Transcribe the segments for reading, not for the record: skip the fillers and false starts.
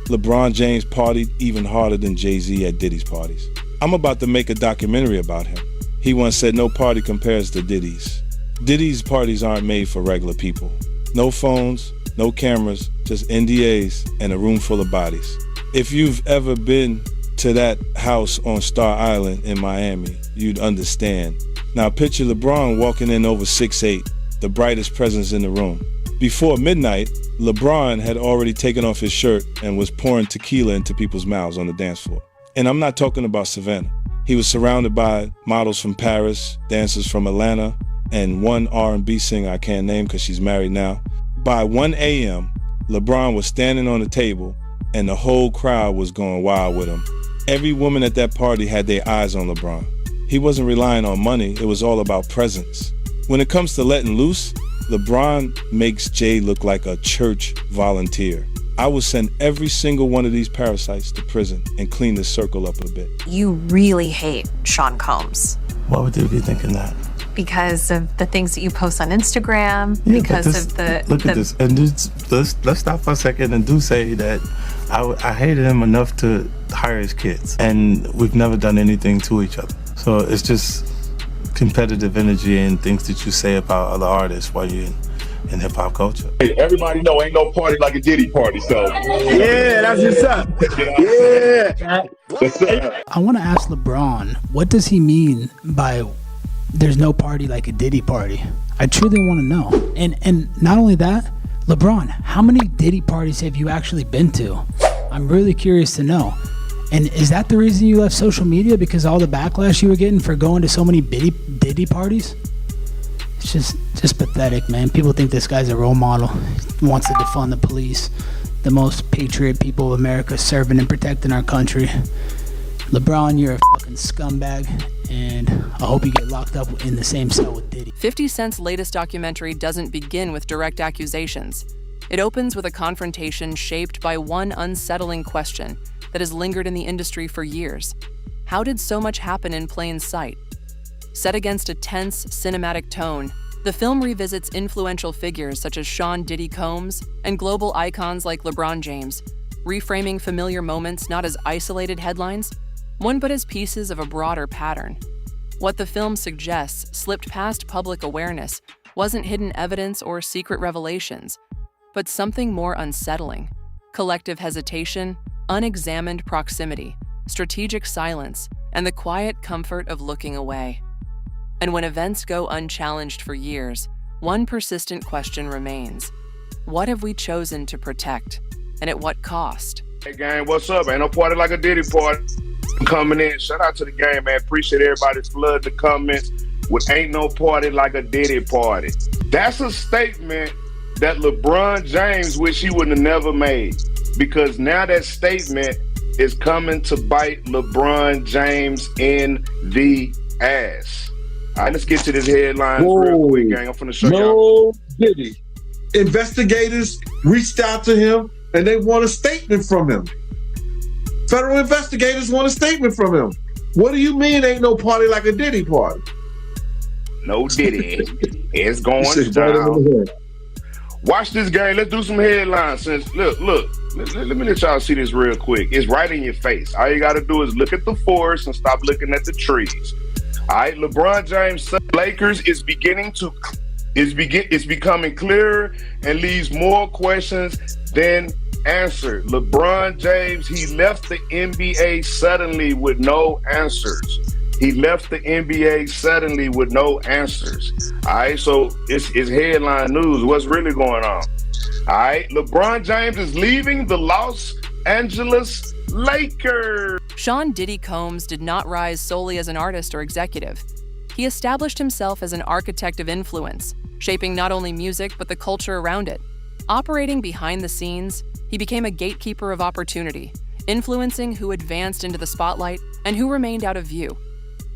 LeBron James partied even harder than Jay-Z at Diddy's parties. I'm about to make a documentary about him. He once said no party compares to Diddy's. Diddy's parties aren't made for regular people. No phones, no cameras, just NDAs and a room full of bodies. If you've ever been to that house on Star Island in Miami, you'd understand. Now picture LeBron walking in over 6'8", the brightest presence in the room. Before midnight, LeBron had already taken off his shirt and was pouring tequila into people's mouths on the dance floor. And I'm not talking about Savannah. He was surrounded by models from Paris, dancers from Atlanta, and one R&B singer I can't name because she's married now. By 1 a.m., LeBron was standing on the table and the whole crowd was going wild with him. Every woman at that party had their eyes on LeBron. He wasn't relying on money, it was all about presence. When it comes to letting loose, LeBron makes Jay look like a church volunteer. I will send every single one of these parasites to prison and clean the circle up a bit. You really hate Sean Combs. Why would they be thinking that? Because of the things that you post on Instagram, Yeah, because this, of the... Look at this. And let's stop for a second and do say that I hated him enough to hire his kids. And we've never done anything to each other. So it's just competitive energy and things that you say about other artists while you're in hip-hop culture. Hey, everybody know ain't no party like a Diddy party, so. Yeah, that's what's up. Yeah. What's up? I want to ask LeBron, what does he mean by there's no party like a Diddy party? I truly want to know. And not only that, LeBron, how many Diddy parties have you actually been to? I'm really curious to know. And is that the reason you left social media? Because all the backlash you were getting for going to so many Diddy parties? It's just pathetic, man. People think this guy's a role model. He wants to defund the police. The most patriot people of America serving and protecting our country. LeBron, you're a fucking scumbag. And I hope you get locked up in the same cell with Diddy. 50 Cent's latest documentary doesn't begin with direct accusations. It opens with a confrontation shaped by one unsettling question that has lingered in the industry for years. How did so much happen in plain sight? Set against a tense, cinematic tone, the film revisits influential figures such as Sean Diddy Combs and global icons like LeBron James, reframing familiar moments not as isolated headlines, but as pieces of a broader pattern. What the film suggests slipped past public awareness wasn't hidden evidence or secret revelations, but something more unsettling: collective hesitation, unexamined proximity, strategic silence, and the quiet comfort of looking away. And when events go unchallenged for years, one persistent question remains: what have we chosen to protect, and at what cost? Hey gang, what's up? Ain't no party like a Diddy party. Coming in, shout out to the game, man. Appreciate everybody's flood the comments with ain't no party like a Diddy party. That's a statement that LeBron James wish he would have never made, because now that statement is coming to bite LeBron James in the ass. All right, let's get to this headline real quick, gang. I'm finna show y'all. No Diddy. Investigators reached out to him and they want a statement from him. Federal investigators want a statement from him. What do you mean ain't no party like a Diddy party? No Diddy. It's going down. Watch this game. Let's do some headlines. Since look. Let me let y'all see this real quick. It's right in your face. All you got to do is look at the forest and stop looking at the trees. All right, LeBron James' Lakers is becoming clearer and leaves more questions than answered. LeBron James, he left the NBA suddenly with no answers. All right, so it's headline news. What's really going on? All right, LeBron James is leaving the Los Angeles Lakers. Sean Diddy Combs did not rise solely as an artist or executive. He established himself as an architect of influence, shaping not only music but the culture around it. Operating behind the scenes, he became a gatekeeper of opportunity, influencing who advanced into the spotlight and who remained out of view.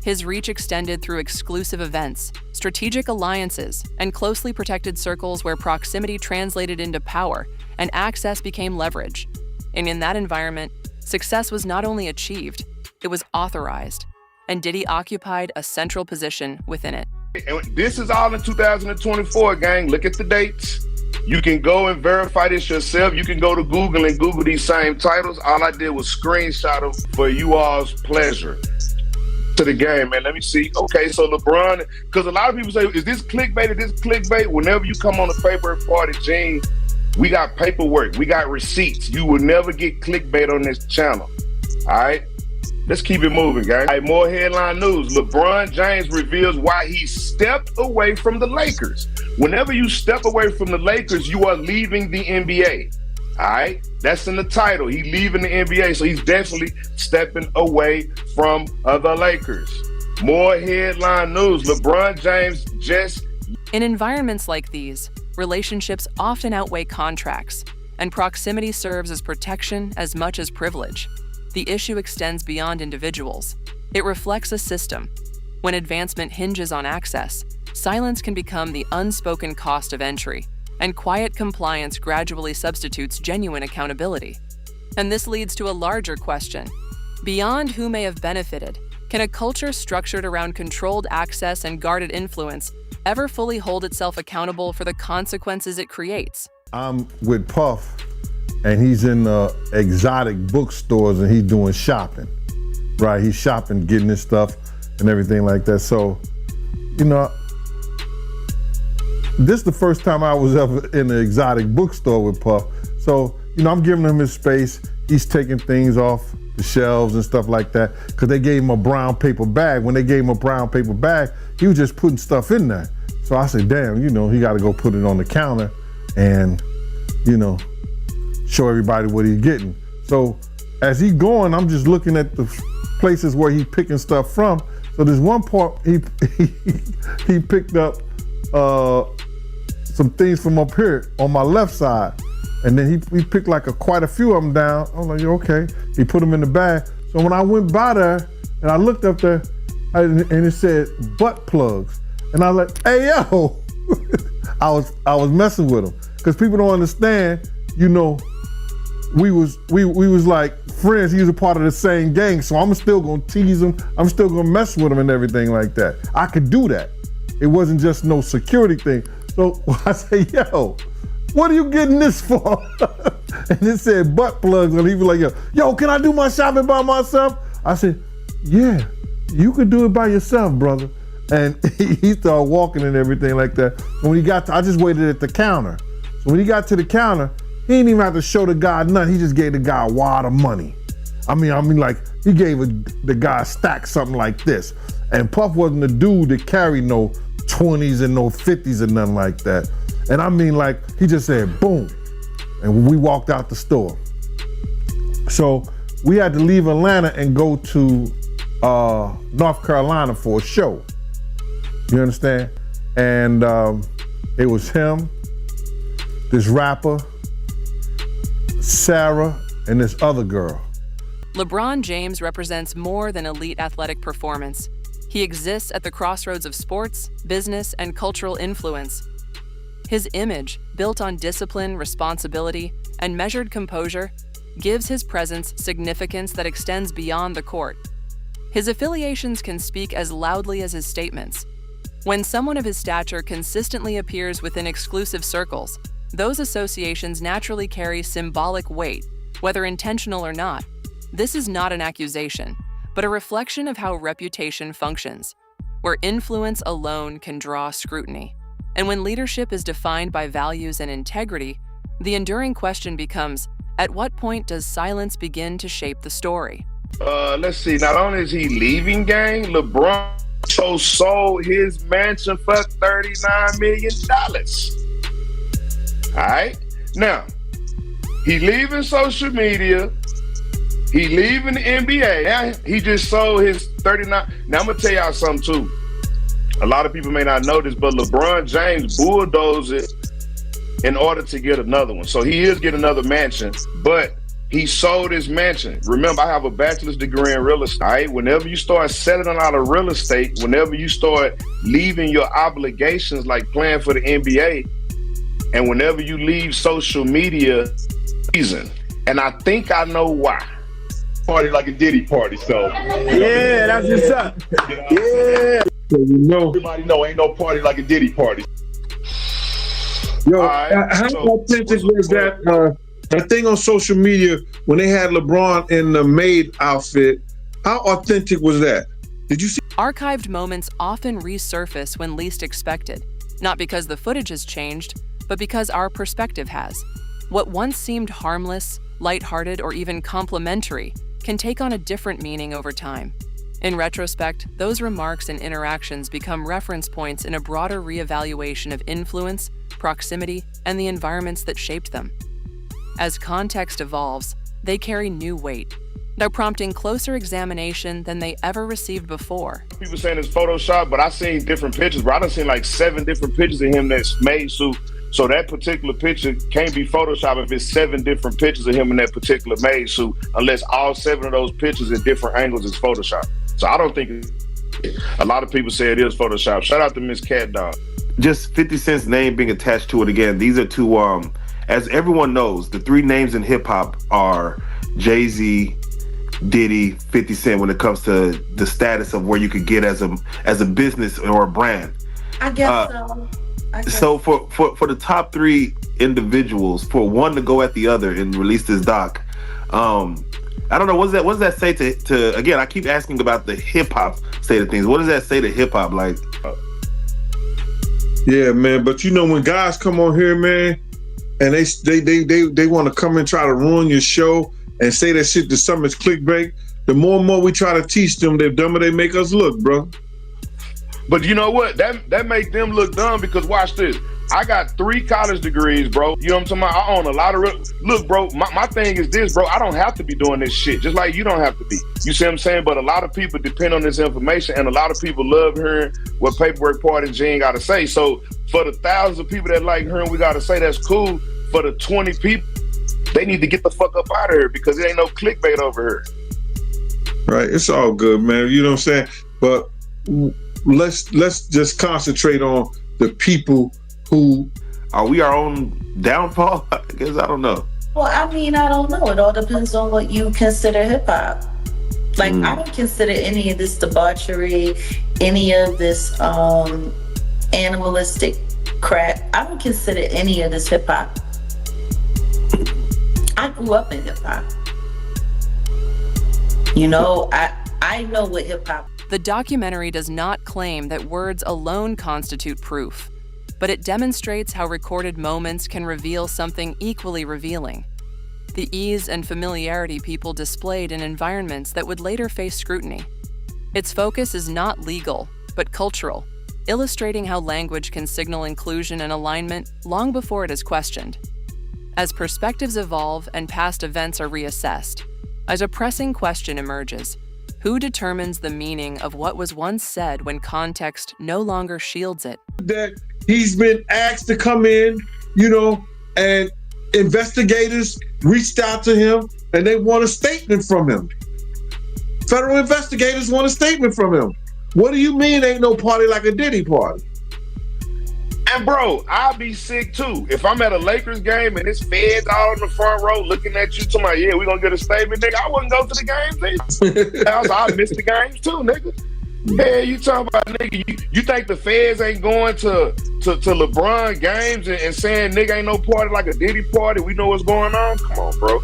His reach extended through exclusive events, strategic alliances, and closely protected circles where proximity translated into power and access became leverage. And in that environment, success was not only achieved, it was authorized, and Diddy occupied a central position within it. And this is all in 2024, gang. Look at the dates. You can go and verify this yourself. You can go to Google and Google these same titles. All I did was screenshot them for you all's pleasure. To the game, man. Let me see. Okay, so LeBron, because a lot of people say, is this clickbait? Is this clickbait? Whenever you come on the paper party, Gene, we got paperwork. We got receipts. You will never get clickbait on this channel. All right? Let's keep it moving, guys. All right, more headline news. LeBron James reveals why he stepped away from the Lakers. Whenever you step away from the Lakers, you are leaving the NBA. All right, that's in the title. He's leaving the NBA, so he's definitely stepping away from the Lakers. More headline news. LeBron James just... In environments like these, relationships often outweigh contracts, and proximity serves as protection as much as privilege. The issue extends beyond individuals. It reflects a system. When advancement hinges on access, silence can become the unspoken cost of entry, and quiet compliance gradually substitutes genuine accountability. And this leads to a larger question. Beyond who may have benefited, can a culture structured around controlled access and guarded influence ever fully hold itself accountable for the consequences it creates? I'm with Puff, and he's in exotic bookstores and he's doing shopping, right? He's shopping, getting his stuff and everything like that. So, you know, this is the first time I was ever in an exotic bookstore with Puff. So, you know, I'm giving him his space. He's taking things off the shelves and stuff like that, because they gave him a brown paper bag. When they gave him a brown paper bag, he was just putting stuff in there. So I said, damn, you know, he got to go put it on the counter and, you know, show everybody what he's getting. So as he's going, I'm just looking at the places where he's picking stuff from. So there's one part he picked up some things from up here on my left side. And then he picked like quite a few of them down. I was like, okay. He put them in the bag. So when I went by there and I looked up there and it said butt plugs. And I was like, hey, yo. I was messing with him. Because people don't understand, you know, we was like friends. He was a part of the same gang. So I'm still gonna tease him. I'm still gonna mess with him and everything like that. I could do that. It wasn't just no security thing. So I say, yo, what are you getting this for? And it said butt plugs, and he was like, yo, can I do my shopping by myself? I said, yeah, you could do it by yourself, brother. And he started walking and everything like that. When he got to, I just waited at the counter. So when he got to the counter, he didn't even have to show the guy nothing. He just gave the guy a wad of money. I mean, like he gave the guy a stack, something like this. And Puff wasn't the dude that carried no 20s and no 50s and nothing like that. And I mean, like, he just said, boom. And we walked out the store. So we had to leave Atlanta and go to North Carolina for a show. You understand? And it was him, this rapper, Sarah, and this other girl. LeBron James represents more than elite athletic performance. He exists at the crossroads of sports, business, and cultural influence. His image, built on discipline, responsibility, and measured composure, gives his presence significance that extends beyond the court. His affiliations can speak as loudly as his statements. When someone of his stature consistently appears within exclusive circles, those associations naturally carry symbolic weight, whether intentional or not. This is not an accusation, but a reflection of how reputation functions, where influence alone can draw scrutiny. And when leadership is defined by values and integrity, the enduring question becomes, at what point does silence begin to shape the story? Let's see, not only is he leaving gang, LeBron sold his mansion for $39 million. All right? Now, he leaving social media. He leaving the NBA. Now, he just sold his 39. Now, I'm going to tell y'all something, too. A lot of people may not know this, but LeBron James bulldozed it in order to get another one. So he is getting another mansion, but he sold his mansion. Remember, I have a bachelor's degree in real estate. Right? Whenever you start settling out of real estate, whenever you start leaving your obligations like playing for the NBA, and whenever you leave social media, reason. And I think I know why. Party like a Diddy party, so. Yeah, that's what's up. Yeah. So you know. Everybody know ain't no party like a Diddy party. Yo, right, how so- authentic was that thing on social media when they had LeBron in the maid outfit? How authentic was that? Did you see? Archived moments often resurface when least expected, not because the footage has changed, but because our perspective has. What once seemed harmless, lighthearted, or even complimentary can take on a different meaning over time. In retrospect, those remarks and interactions become reference points in a broader reevaluation of influence, proximity, and the environments that shaped them. As context evolves, they carry new weight. They're prompting closer examination than they ever received before. People saying it's Photoshop, but I seen different pictures, bro. I done seen like 7 different pictures of him that's made suit. So that particular picture can't be Photoshop if it's 7 different pictures of him in that particular made suit, unless all 7 of those pictures in different angles is Photoshop. So I don't think a lot of people say it is Photoshop. Shout out to Miss Cat Dog. Just 50 Cent's name being attached to it again. These are two, as everyone knows, the 3 names in hip hop are Jay-Z, Diddy, 50 Cent when it comes to the status of where you could get as a business or a brand. I guess so. So for the top 3 individuals, for one to go at the other and release this doc, I don't know, what does that say to again, I keep asking about the hip hop state of things. What does that say to hip hop? Like, Yeah, man. But you know, when guys come on here, man, and they want to come and try to ruin your show and say that shit to some is clickbait, the more and more we try to teach them, the dumber they make us look, bro. But you know what? That make them look dumb because watch this. I got 3 college degrees, bro. You know what I'm talking about? I own a lot of look, bro, my thing is this, bro. I don't have to be doing this shit, just like you don't have to be. You see what I'm saying? But a lot of people depend on this information, and a lot of people love hearing what Paperwork Party and Gene got to say. So for the thousands of people that like hearing we got to say, that's cool. For the 20 people, they need to get the fuck up out of here because it ain't no clickbait over here. Right, it's all good, man. You know what I'm saying? But let's just concentrate on the people who are we our own downfall? I guess I don't know. Well, I mean, I don't know. It all depends on what you consider hip hop. Like, I don't consider any of this debauchery, any of this animalistic crap. I don't consider any of this hip hop. I grew up in hip hop. You know, I know what hip hop. The documentary does not claim that words alone constitute proof, but it demonstrates how recorded moments can reveal something equally revealing. The ease and familiarity people displayed in environments that would later face scrutiny. Its focus is not legal, but cultural, illustrating how language can signal inclusion and alignment long before it is questioned. As perspectives evolve and past events are reassessed, a pressing question emerges. Who determines the meaning of what was once said when context no longer shields it? That he's been asked to come in, you know, and investigators reached out to him and they want a statement from him. Federal investigators want a statement from him. What do you mean ain't no party like a Diddy party? And bro, I'll be sick too. If I'm at a Lakers game and it's feds all in the front row looking at you, talking about, yeah, we gonna get a statement, nigga, I wouldn't go to the games either. I miss the games too, nigga. Yeah, you talking about, nigga, you think the feds ain't going to LeBron games and saying, nigga, ain't no party like a Diddy party, we know what's going on? Come on, bro.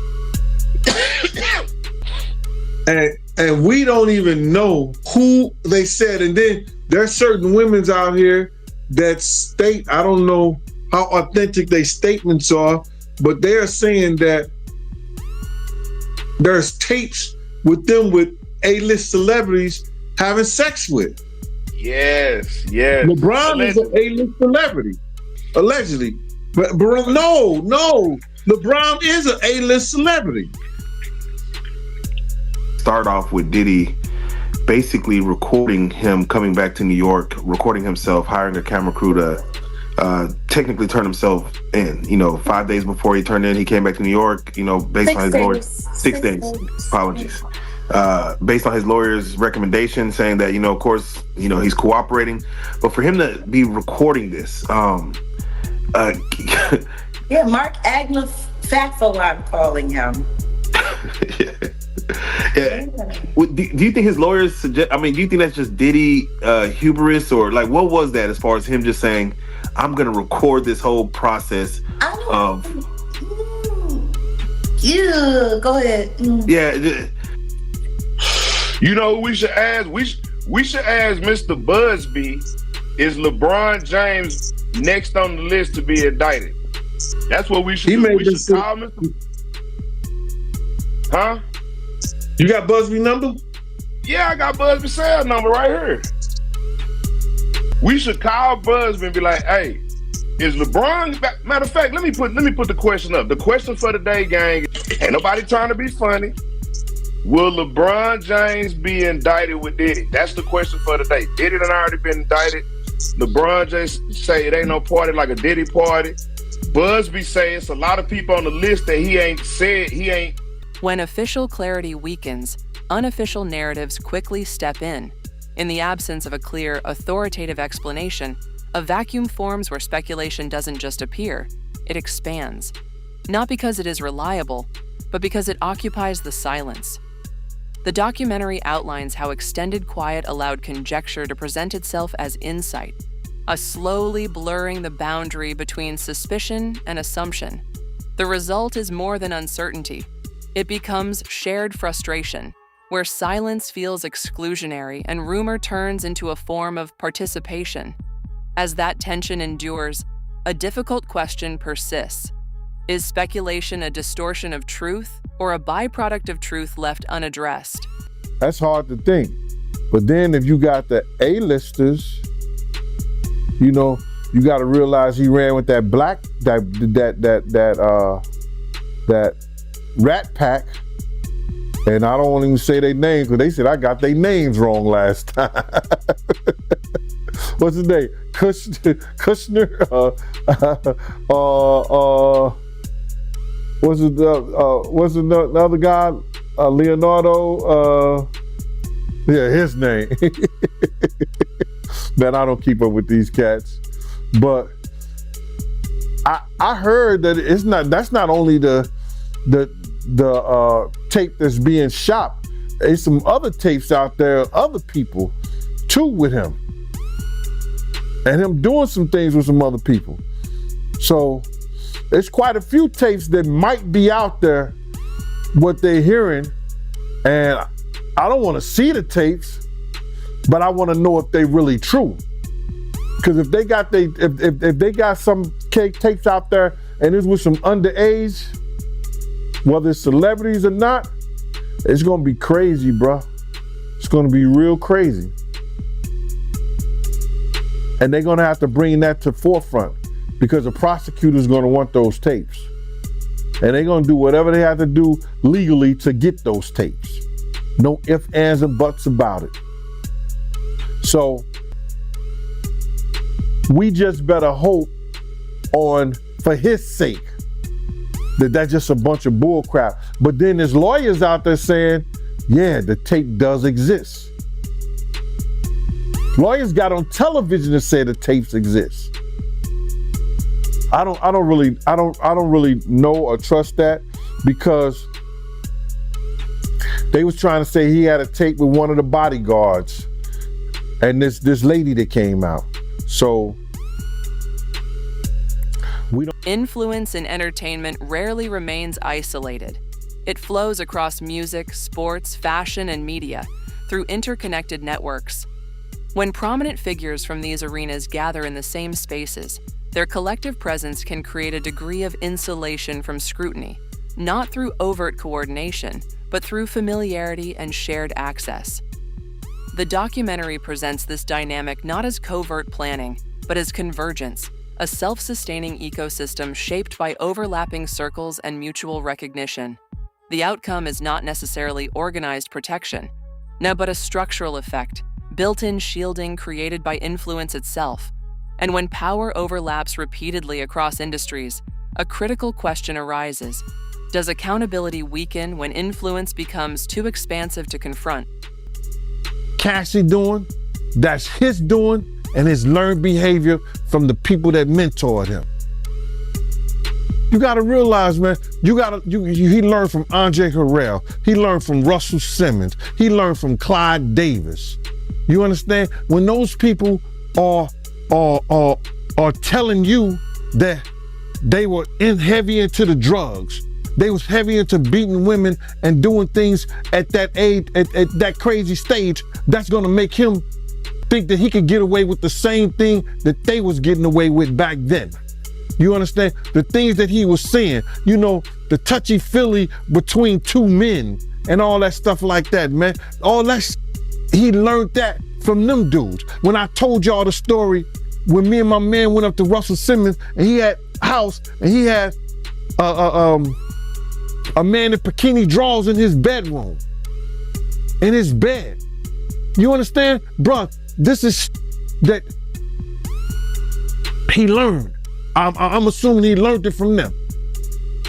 and we don't even know who they said. And then there's certain women's out here that state, I don't know how authentic their statements are, but they're saying that there's tapes with them with A-list celebrities having sex with. Yes. LeBron is an A-list celebrity, allegedly. But no, LeBron is an A-list celebrity. Start off with Diddy basically recording him coming back to New York, recording himself, hiring a camera crew to technically turn himself in. You know, 5 days before he turned in, he came back to New York, you know, based on his lawyer's 6 days. Apologies. Based on his lawyer's recommendation, saying that, you know, of course, you know, he's cooperating. But for him to be recording this, yeah, Mark Agnew Fatfo, I'm calling him. Yeah. Do you think his lawyers suggest? I mean, do you think that's just Diddy hubris, or like what was that as far as him just saying, I'm gonna record this whole process of. Yeah, go ahead. Yeah. You know who we should ask? We should ask Mr. Busby, is LeBron James next on the list to be indicted? That's what we should do. We should call Mr. Huh? You got Busby number? Yeah, I got Busby's cell number right here. We should call Busby and be like, hey, is LeBron, matter of fact, let me put the question up. The question for the day, gang, ain't nobody trying to be funny. Will LeBron James be indicted with Diddy? That's the question for the day. Diddy done already been indicted. LeBron James say it ain't no party like a Diddy party. Busby say it's a lot of people on the list that he ain't said, he ain't. When official clarity weakens, unofficial narratives quickly step in. In the absence of a clear, authoritative explanation, a vacuum forms where speculation doesn't just appear, it expands. Not because it is reliable, but because it occupies the silence. The documentary outlines how extended quiet allowed conjecture to present itself as insight, a slowly blurring the boundary between suspicion and assumption. The result is more than uncertainty. It becomes shared frustration, where silence feels exclusionary and rumor turns into a form of participation. As that tension endures, a difficult question persists. Is speculation a distortion of truth or a byproduct of truth left unaddressed? That's hard to think. But then if you got the A-listers, you know, you got to realize he ran with that Rat Pack. And I don't want to even say their names because they said I got their names wrong last time. What's his name? Kushner? What's the other guy? Leonardo? Yeah, his name. Man, I don't keep up with these cats. But I heard that that's not only the tape that's being shopped. There's some other tapes out there, other people too with him. And him doing some things with some other people. So there's quite a few tapes that might be out there, what they're hearing. And I don't want to see the tapes, but I want to know if they're really true. Because if they got if they got some tapes out there and it's with some underage, whether it's celebrities or not, it's gonna be crazy, bro. It's gonna be real crazy. And they're gonna have to bring that to forefront because the prosecutor's gonna want those tapes. And they're gonna do whatever they have to do legally to get those tapes. No ifs, ands, and buts about it. So we just better hope for his sake, that's just a bunch of bull crap. But then there's lawyers out there saying, yeah, the tape does exist. Lawyers got on television to say the tapes exist. I don't really know or trust that because they was trying to say he had a tape with one of the bodyguards and this lady that came out. So influence in entertainment rarely remains isolated. It flows across music, sports, fashion, and media through interconnected networks. When prominent figures from these arenas gather in the same spaces, their collective presence can create a degree of insulation from scrutiny, not through overt coordination, but through familiarity and shared access. The documentary presents this dynamic not as covert planning, but as convergence, a self-sustaining ecosystem shaped by overlapping circles and mutual recognition. The outcome is not necessarily organized protection, no, but a structural effect, built-in shielding created by influence itself. And when power overlaps repeatedly across industries, a critical question arises. Does accountability weaken when influence becomes too expansive to confront? Cassie doing, that's his doing, and his learned behavior from the people that mentored him. You gotta realize, man, he learned from Andre Harrell. He learned from Russell Simmons. He learned from Clyde Davis. You understand? When those people are are telling you that they were heavy into the drugs. They was heavy into beating women and doing things at that age, at that crazy stage, that's gonna make him think that he could get away with the same thing that they was getting away with back then. You understand? The things that he was saying, you know, the touchy-feely between two men and all that stuff like that, man. All that, he learned that from them dudes. When I told y'all the story, when me and my man went up to Russell Simmons and he had a house and he had a man in bikini drawers in his bedroom, in his bed. You understand? Bruh, this is that he learned. I'm assuming he learned it from them.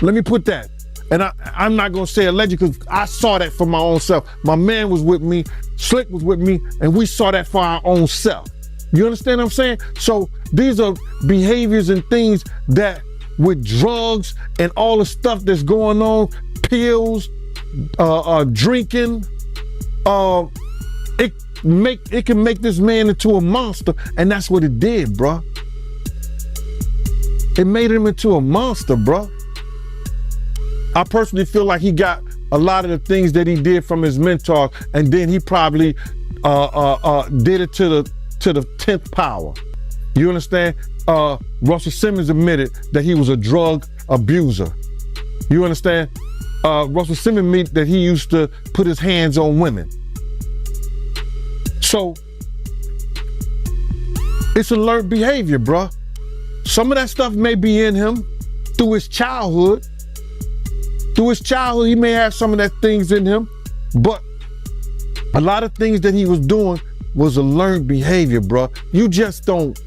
Let me put that. And I'm not gonna say alleged because I saw that for my own self. My man was with me, Slick was with me, and we saw that for our own self. You understand what I'm saying? So these are behaviors and things that with drugs and all the stuff that's going on, pills, drinking, it can make this man into a monster, and that's what it did, bruh. It made him into a monster, bruh. I personally feel like he got a lot of the things that he did from his mentor, and then he probably did it to the 10th power. You understand? Russell Simmons admitted that he was a drug abuser. You understand? Russell Simmons admitted that he used to put his hands on women. So it's a learned behavior, bruh. Some of that stuff may be in him through his childhood. Through his childhood, he may have some of that things in him, but a lot of things that he was doing was a learned behavior, bruh. You just don't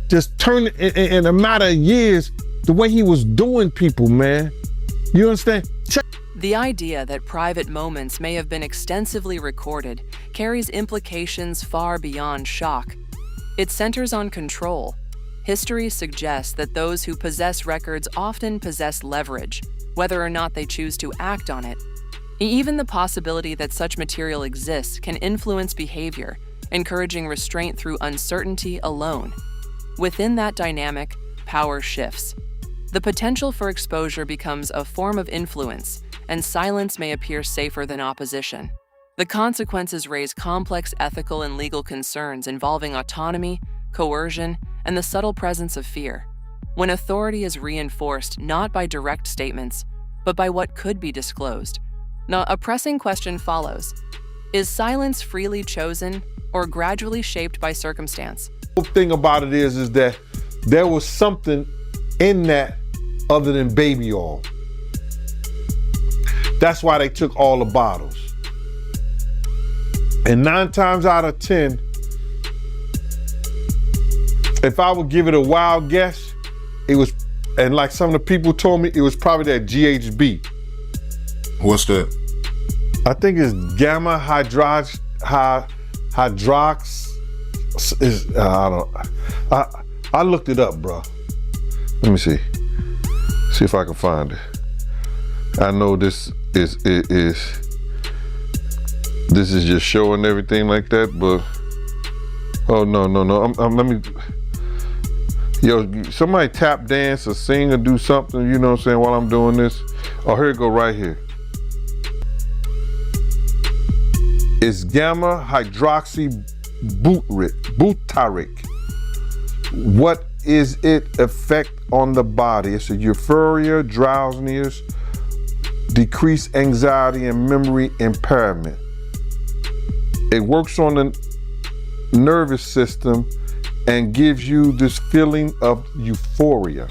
just turn it in a matter of years the way he was doing people, man. You understand? The idea that private moments may have been extensively recorded carries implications far beyond shock. It centers on control. History suggests that those who possess records often possess leverage, whether or not they choose to act on it. Even the possibility that such material exists can influence behavior, encouraging restraint through uncertainty alone. Within that dynamic, power shifts. The potential for exposure becomes a form of influence, and silence may appear safer than opposition. The consequences raise complex ethical and legal concerns involving autonomy, coercion, and the subtle presence of fear. When authority is reinforced not by direct statements, but by what could be disclosed. Now, a pressing question follows. Is silence freely chosen or gradually shaped by circumstance? The thing about it is that there was something in that other than baby oil. That's why they took all the bottles. And 9 times out of 10, if I would give it a wild guess, it was, and like some of the people told me, it was probably that GHB. What's that? I think it's gamma hydrox. I looked it up, bro. Let me see. See if I can find it. I know this is just showing everything like that, but oh no. Let me. Yo, somebody tap dance or sing or do something, you know what I'm saying, while I'm doing this. Oh, here it go right here. It's gamma hydroxy butyric. What is its effect on the body? It's a euphoria, drowsiness, decreased anxiety, and memory impairment. It works on the nervous system and gives you this feeling of euphoria.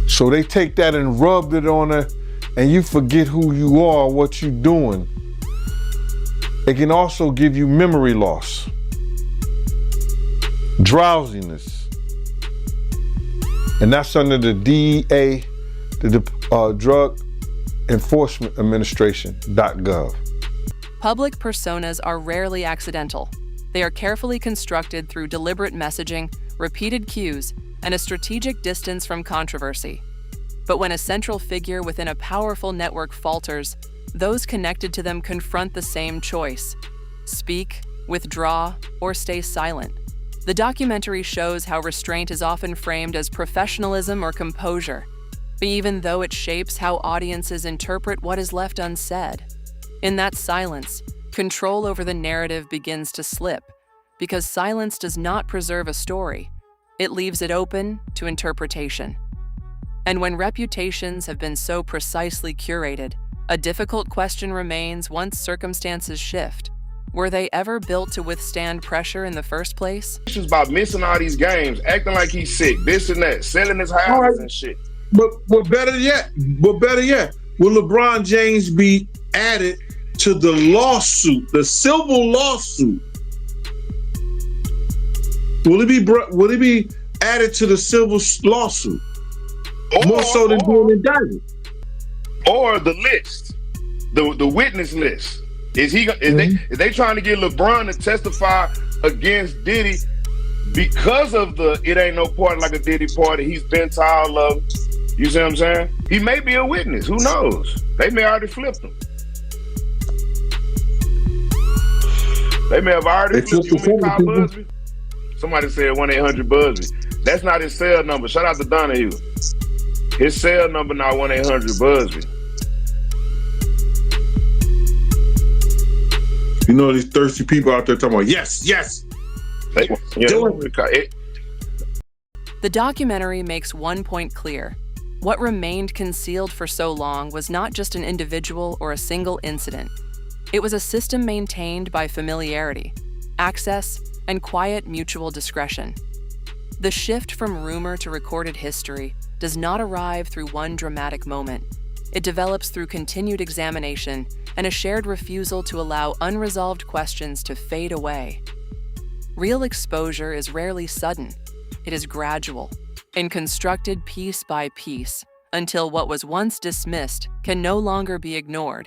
So they take that and rubbed it on her, and you forget who you are, what you're doing. It can also give you memory loss, drowsiness, and that's under the DEA, the Drug Enforcement Administration.gov. Public personas are rarely accidental. They are carefully constructed through deliberate messaging, repeated cues, and a strategic distance from controversy. But when a central figure within a powerful network falters, those connected to them confront the same choice: speak withdraw, or stay silent. The documentary shows how restraint is often framed as professionalism or composure, but even though it shapes how audiences interpret what is left unsaid. In that silence, control over the narrative begins to slip, because silence does not preserve a story. It leaves it open to interpretation. And when reputations have been so precisely curated, a difficult question remains once circumstances shift. Were they ever built to withstand pressure in the first place? It's about missing all these games, acting like he's sick, this and that, selling his houses and shit. But better yet, will LeBron James be added to the lawsuit, the civil lawsuit? Will it be added to the civil lawsuit? More so than being indicted? Or the list, the witness list. Is they trying to get LeBron to testify against Diddy because of the it ain't no party like a Diddy party? He's been to all of them. You see what I'm saying? He may be a witness. Who knows? They may already flipped him. They may have already flipped you. You call Busby? Somebody said 1-800-Busby. That's not his cell number. Shout out to Donahue. His cell number not 1-800-Busby. You know these thirsty people out there talking about yes. The documentary makes one point clear. What remained concealed for so long was not just an individual or a single incident. It was a system maintained by familiarity, access, and quiet mutual discretion. The shift from rumor to recorded history does not arrive through one dramatic moment. It develops through continued examination and a shared refusal to allow unresolved questions to fade away. Real exposure is rarely sudden. It is gradual and constructed piece by piece until what was once dismissed can no longer be ignored.